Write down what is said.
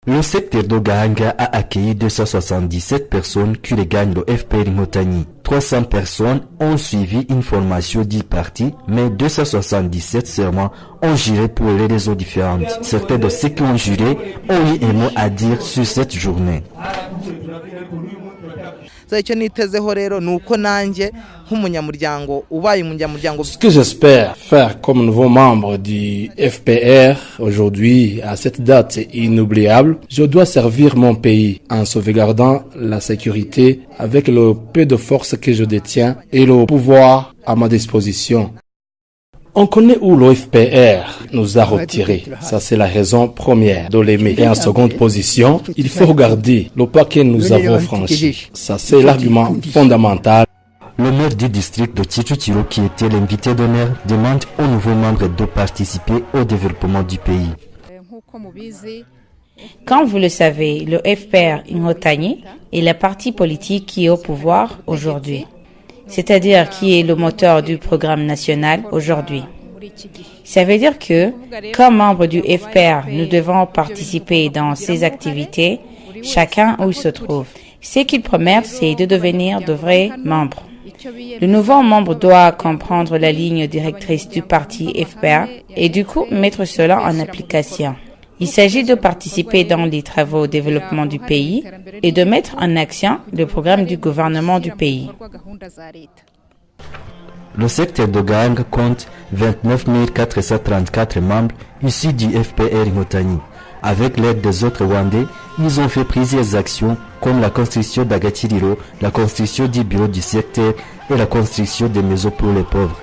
Le secteur d'Ogahanga a accueilli 277 personnes qui regagnent le FPR Inkotanyi. 300 personnes ont suivi une formation parties, mais 277 seulement ont juré pour les raisons différentes. Certains de ceux qui ont juré ont eu un mot à dire sur cette journée. Ce que j'espère faire comme nouveau membre du FPR aujourd'hui, à cette date inoubliable, je dois servir mon pays en sauvegardant la sécurité avec le peu de force que je détiens et le pouvoir à ma disposition. On connaît où le FPR nous a retirés. Ça, c'est la raison première de l'aimer. Et en seconde position, il faut regarder le pas que nous avons franchi. Ça, c'est l'argument fondamental. Le maire du district de Tchitchiro, qui était l'invité d'honneur, demande aux nouveaux membres de participer au développement du pays. Comme vous le savez, le FPR Inkotanyi est la partie politique qui est au pouvoir aujourd'hui, c'est-à-dire qui est le moteur du programme national aujourd'hui. Ça veut dire que, comme membre du FPR, nous devons participer dans ces activités, chacun où il se trouve. Ce qu'ils promettent, c'est de devenir de vrais membres. Le nouveau membre doit comprendre la ligne directrice du parti FPR et du coup mettre cela en application. Il s'agit de participer dans les travaux au développement du pays et de mettre en action le programme du gouvernement du pays. Le secteur d'Ogahanga compte 29 434 membres issus du FPR Inkotanyi. Avec l'aide des autres Rwandais, ils ont fait plusieurs actions comme la construction d'Agatiriro, la construction du bureau du secteur et la construction des maisons pour les pauvres.